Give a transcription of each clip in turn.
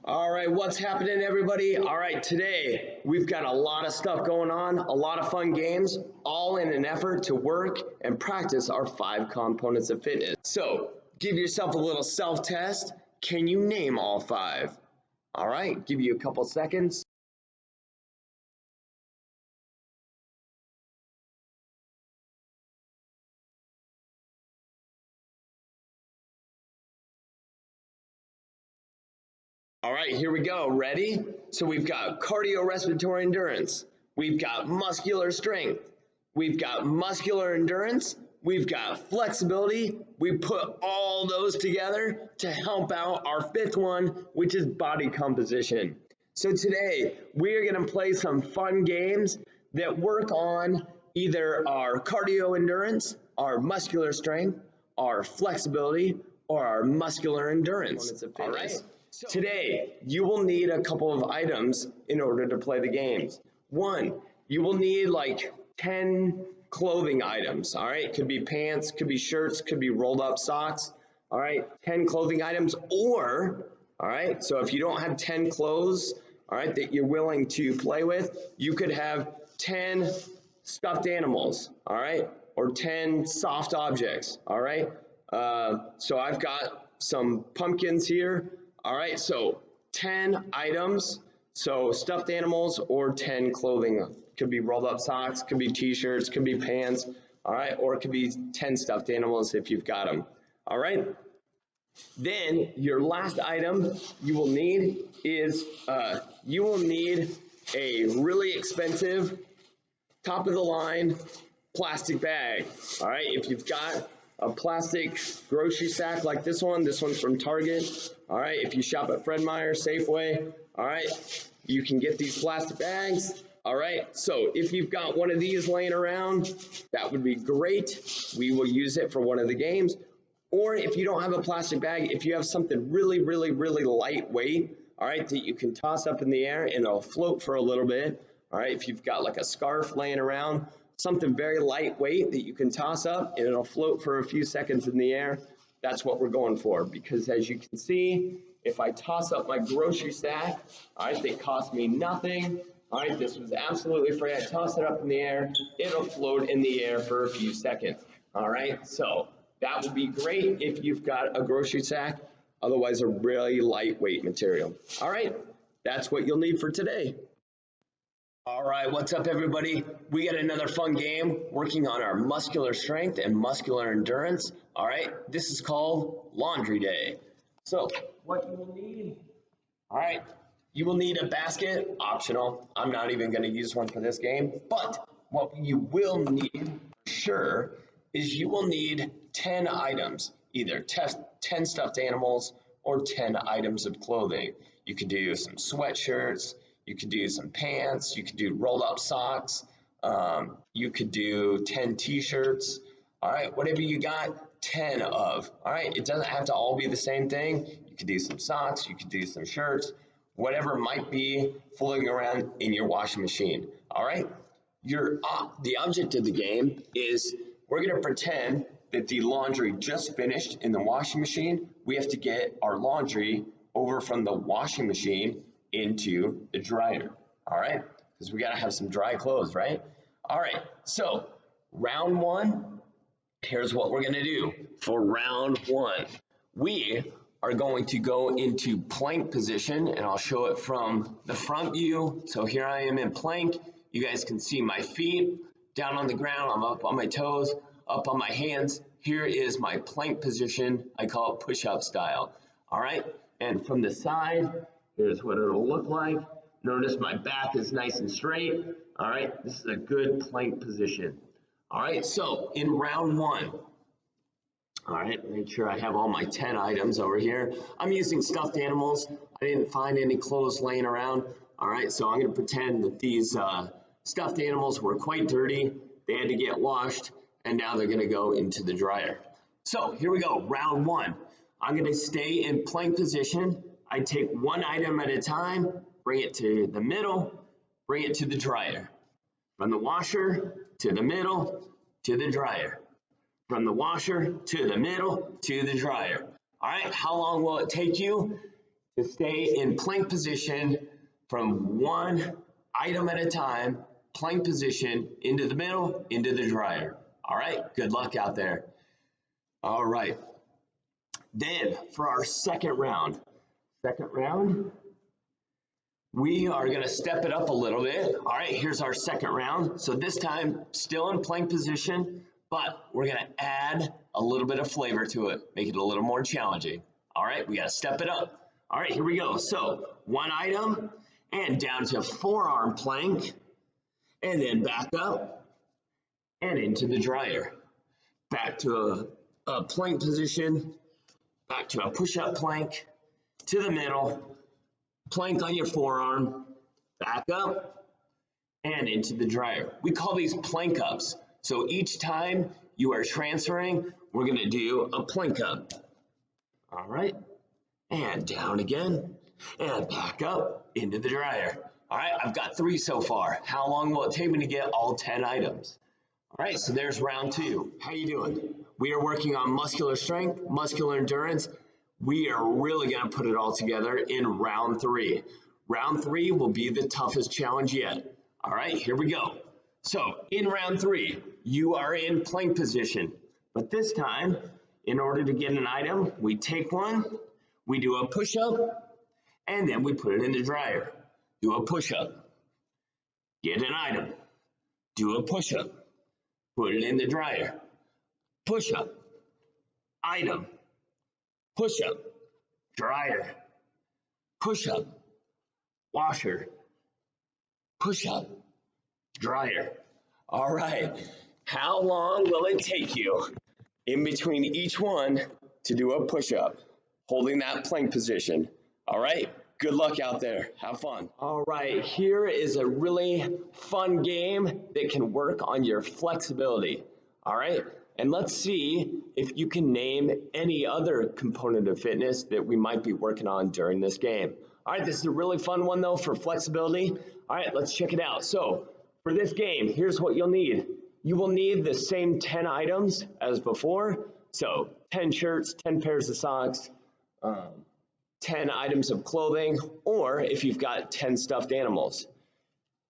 All right, what's happening, everybody? All right, today we've got a lot of stuff going on, a lot of fun games, all in an effort to work and practice our 5 components of fitness. So, give yourself a little self test. Can you name all 5? All right, give you a couple seconds. All right, here we go. Ready? So we've got cardiorespiratory endurance. We've got muscular strength. We've got muscular endurance. We've got flexibility. We put all those together to help out our 5th one, which is body composition. So today we are going to play some fun games that work on either our cardio endurance, our muscular strength, our flexibility, or our muscular endurance. All right. Today, you will need a couple of items in order to play the games. 1, you will need like 10 clothing items, all right? Could be pants, could be shirts, could be rolled up socks, all right? 10 clothing items or, all right, so if you don't have 10 clothes, all right, that you're willing to play with, you could have 10 stuffed animals, all right? Or 10 soft objects, all right? So I've got some pumpkins here. All right, so 10 items, so stuffed animals or 10 clothing. Could be rolled up socks, could be t-shirts, could be pants, all right, or it could be 10 stuffed animals if you've got them, all right? Then your last item you will need is you will need a really expensive, top of the line plastic bag, all right? If you've got a plastic grocery sack like this one's from Target, all right? If you shop at Fred Meyer, Safeway, all right? You can get these plastic bags, all right? So if you've got one of these laying around, that would be great. We will use it for one of the games. Or if you don't have a plastic bag, if you have something really, really, really lightweight, all right, that you can toss up in the air and it'll float for a little bit, all right? If you've got like a scarf laying around, something very lightweight that you can toss up and it'll float for a few seconds in the air, that's what we're going for. Because as you can see, if I toss up my grocery sack, all right, they cost me nothing. All right, this was absolutely free. I toss it up in the air, it'll float in the air for a few seconds. All right, so that would be great if you've got a grocery sack, otherwise a really lightweight material. All right, that's what you'll need for today. All right, what's up, everybody? We got another fun game working on our muscular strength and muscular endurance. All right, this is called Laundry Day. So, what you will need, all right, you will need a basket, optional. I'm not even going to use one for this game, but what you will need for sure is you will need 10 items, either 10 stuffed animals or 10 items of clothing. You could do some sweatshirts, you could do some pants, you could do rolled up socks, you could do 10 t-shirts, all right, whatever you got 10 of, all right, it doesn't have to all be the same thing. You could do some socks, you could do some shirts, whatever might be floating around in your washing machine, all right? The object of the game is we're going to pretend that the laundry just finished in the washing machine. We have to get our laundry over from the washing machine into the dryer, all right? Because we got to have some dry clothes, right? All right, so round 1, here's what we're going to do for round 1. We are going to go into plank position, and I'll show it from the front view. So here I am in plank. You guys can see my feet down on the ground. I'm up on my toes, up on my hands. Here is my plank position. I call it push-up style. All right, and from the side, here's what it'll look like. Notice my back is nice and straight. All right, this is a good plank position. All right, so in round 1, all right, make sure I have all my 10 items over here. I'm using stuffed animals. I didn't find any clothes laying around. All right, so I'm going to pretend that these stuffed animals were quite dirty. They had to get washed, and now they're going to go into the dryer. So here we go, round 1. I'm going to stay in plank position. I take one item at a time, bring it to the middle, bring it to the dryer. From the washer to the middle to the dryer. From the washer to the middle to the dryer. All right, how long will it take you? to stay in plank position from one item at a time, plank position into the middle, into the dryer. All right, good luck out there. All right, then for our second round, we are gonna step it up a little bit. All right, here's our second round. So this time, still in plank position, but we're gonna add a little bit of flavor to it, make it a little more challenging. All right, we gotta step it up. All right, here we go. So one item and down to forearm plank, and then back up and into the dryer. Back to a plank position, back to a push-up plank, to the middle, plank on your forearm, back up, and into the dryer. We call these plank ups. So each time you are transferring, we're gonna do a plank up. All right, and down again, and back up into the dryer. All right, I've got 3 so far. How long will it take me to get all 10 items? All right, so there's round 2. How you doing? We are working on muscular strength, muscular endurance. We are really gonna put it all together in round 3. Round 3 will be the toughest challenge yet. All right, here we go. So in round 3, you are in plank position, but this time, in order to get an item, we take one, we do a push-up, and then we put it in the dryer. Do a push-up, get an item, do a push-up, put it in the dryer, push-up, item, push-up, dryer, push-up, washer, push-up, dryer. All right, how long will it take you in between each one to do a push-up, holding that plank position? All right, good luck out there. Have fun. All right, here is a really fun game that can work on your flexibility. All right, and let's see if you can name any other component of fitness that we might be working on during this game. All right, this is a really fun one though for flexibility. All right, let's check it out. So for this game, here's what you'll need. You will need the same 10 items as before. So 10 shirts, 10 pairs of socks, 10 items of clothing, or if you've got 10 stuffed animals.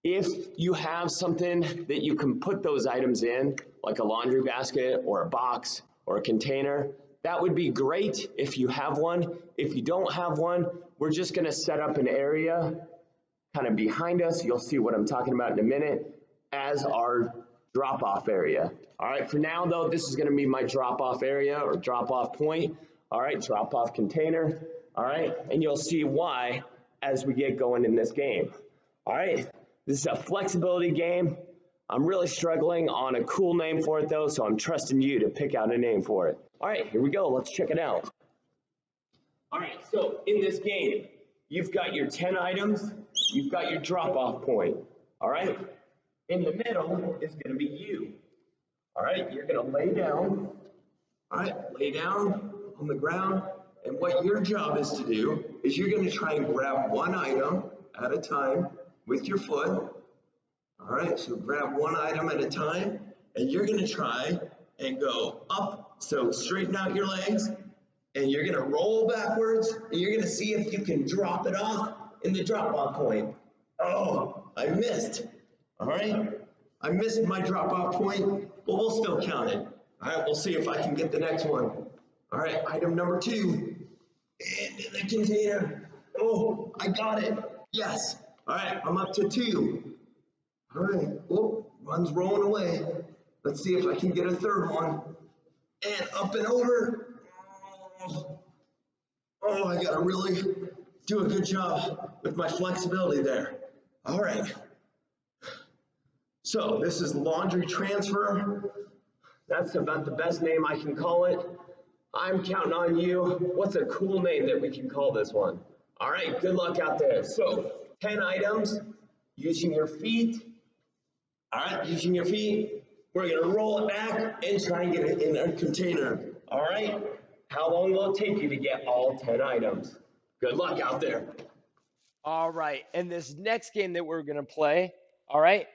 If you have something that you can put those items in, like a laundry basket or a box or a container, that would be great if you have one. If you don't have one, we're just gonna set up an area kind of behind us, you'll see what I'm talking about in a minute, as our drop-off area. All right, for now though, this is gonna be my drop-off area or drop-off point. All right, drop-off container. All right, and you'll see why as we get going in this game. All right, this is a flexibility game. I'm really struggling on a cool name for it though, so I'm trusting you to pick out a name for it. All right, here we go, let's check it out. All right, so in this game, you've got your 10 items, you've got your drop-off point, all right? In the middle is gonna be you. All right, you're gonna lay down, all right, lay down on the ground, and what your job is to do is you're gonna try and grab one item at a time with your foot. All right, so grab one item at a time, and you're gonna try and go up, so straighten out your legs, and you're gonna roll backwards, and you're gonna see if you can drop it off in the drop-off point. Oh, I missed. All right, I missed my drop-off point, but we'll still count it. All right, we'll see if I can get the next one. All right, item number 2, and in the container. Oh, I got it, yes. All right, I'm up to 2. All right, oh, one's rolling away. Let's see if I can get a third one. And up and over. Oh, I gotta really do a good job with my flexibility there. All right. So this is laundry transfer. That's about the best name I can call it. I'm counting on you. What's a cool name that we can call this one? All right, good luck out there. So 10 items using your feet. All right, using your feet. We're gonna roll it back and try and get it in a container. All right, how long will it take you to get all 10 items? Good luck out there. All right, and this next game that we're gonna play, all right,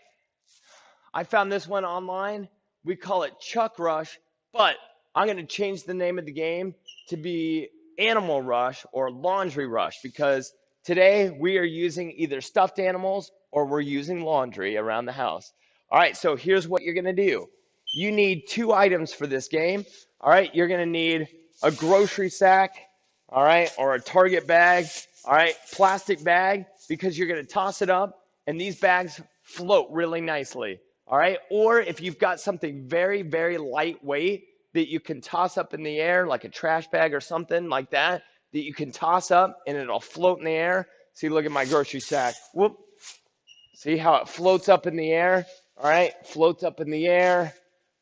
I found this one online. We call it Chuck Rush, but I'm gonna change the name of the game to be Animal Rush or Laundry Rush, because today we are using either stuffed animals or we're using laundry around the house. All right, so here's what you're going to do. You need 2 items for this game. All right, you're going to need a grocery sack, all right, or a Target bag, all right, plastic bag, because you're going to toss it up and these bags float really nicely. All right, or if you've got something very, very lightweight that you can toss up in the air, like a trash bag or something like that, that you can toss up and it'll float in the air. See, look at my grocery sack. Whoop. See how it floats up in the air? All right, floats up in the air.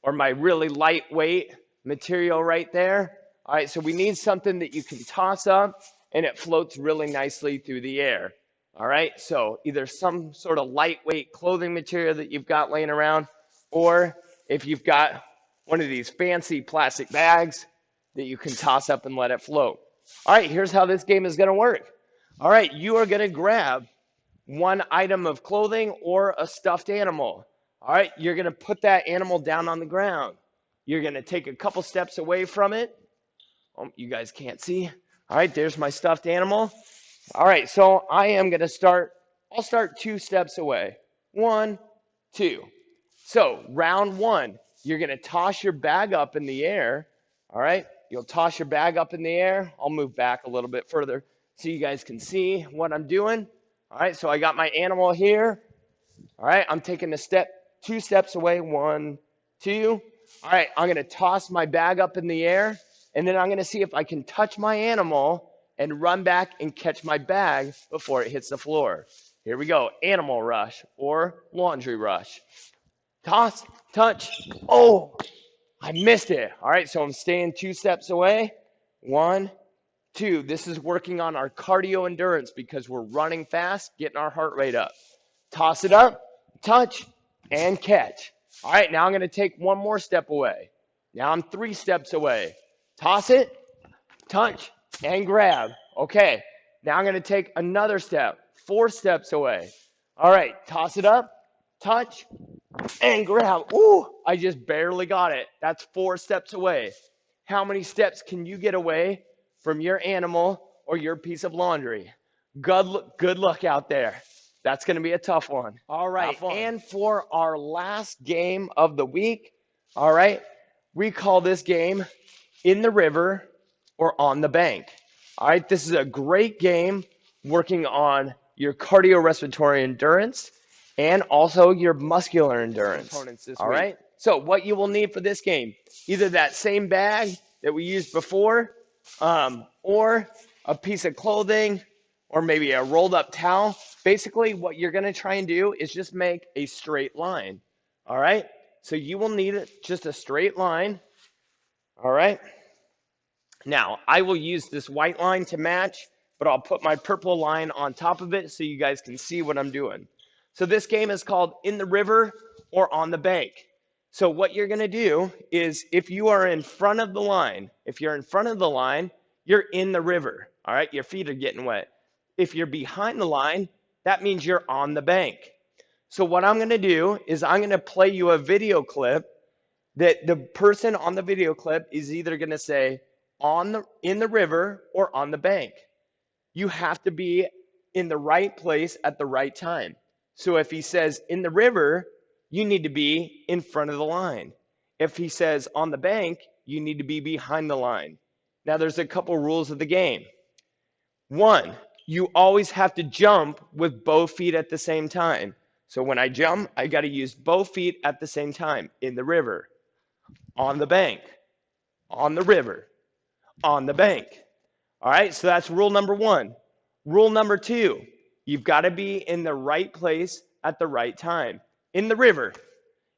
Or my really lightweight material right there. All right, so we need something that you can toss up and it floats really nicely through the air. All right, so either some sort of lightweight clothing material that you've got laying around, or if you've got one of these fancy plastic bags that you can toss up and let it float. All right, here's how this game is going to work. All right, you are going to grab one item of clothing or a stuffed animal. All right, you're going to put that animal down on the ground. You're going to take a couple steps away from it. Oh, you guys can't see. All right, there's my stuffed animal. All right, so I am going to start, I'll start 2 steps away. 1, 2. So round 1, you're going to toss your bag up in the air. All right, you'll toss your bag up in the air. I'll move back a little bit further so you guys can see what I'm doing. All right, so I got my animal here. All right, I'm taking 2 steps away. 1, 2. All right, I'm going to toss my bag up in the air, and then I'm going to see if I can touch my animal and run back and catch my bag before it hits the floor. Here we go. Animal Rush or Laundry Rush. Toss, touch. Oh, I missed it. All right, so I'm staying 2 steps away. 1, 2. This is working on our cardio endurance because we're running fast, getting our heart rate up. Toss it up, touch, and catch. All right, now I'm going to take 1 more step away. Now I'm 3 steps away. Toss it, touch, and grab. Okay, now I'm going to take another step. 4 steps away. All right, toss it up, touch, and grab. Ooh, I just barely got it. That's 4 steps away. How many steps can you get away from your animal or your piece of laundry? Good luck out there. That's going to be a tough one. All right, and for our last game of the week, all right, we call this game In the River or On the Bank. All right, this is a great game working on your cardiorespiratory endurance and also your muscular endurance. All right, so what you will need for this game, either that same bag that we used before, or a piece of clothing, or maybe a rolled up towel. Basically, what you're going to try and do is just make a straight line. All right, so you will need just a straight line. All right, now I will use this white line to match, but I'll put my purple line on top of it so you guys can see what I'm doing. So this game is called In the River or On the Bank. So what you're going to do is, if you are in front of the line, you're in the river. All right, your feet are getting wet. If you're behind the line, that means you're on the bank. So what I'm going to do is I'm going to play you a video clip that the person on the video clip is either going to say in the river or on the bank. You have to be in the right place at the right time. So if he says in the river, you need to be in front of the line. If he says on the bank, you need to be behind the line. Now there's a couple rules of the game. 1, you always have to jump with both feet at the same time. So when I jump, I got to use both feet at the same time. In the river, on the bank, on the river, on the bank. All right, so that's rule number 1. Rule number 2, you've got to be in the right place at the right time. In the river,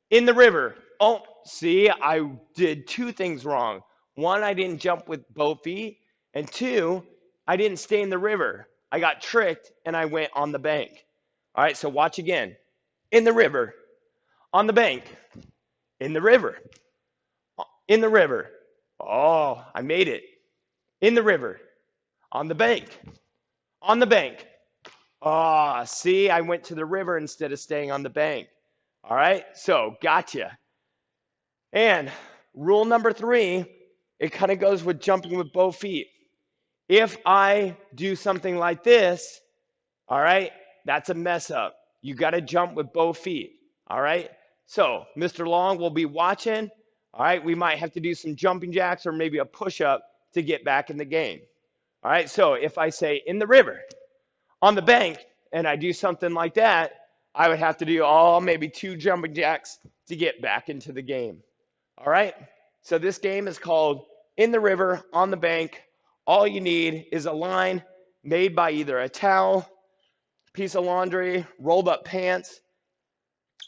in the river. Oh, see, I did 2 things wrong. 1, I didn't jump with both feet. And 2, I didn't stay in the river. I got tricked and I went on the bank. All right, so watch again. In the river, on the bank, in the river, in the river. Oh, I made it. In the river, on the bank, on the bank. Oh, see, I went to the river instead of staying on the bank. All right, so gotcha. And rule number 3, it kind of goes with jumping with both feet. If I do something like this, all right, that's a mess up. You got to jump with both feet. All right. So Mr. Long will be watching. All right. We might have to do some jumping jacks or maybe a push up to get back in the game. All right. So if I say in the river, on the bank, and I do something like that, I would have to do maybe 2 jumping jacks to get back into the game. All right. So this game is called in the river, on the bank. All you need is a line made by either a towel, piece of laundry, rolled up pants,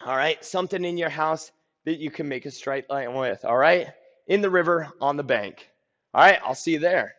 all right, something in your house that you can make a straight line with, all right, in the river, on the bank. All right, I'll see you there.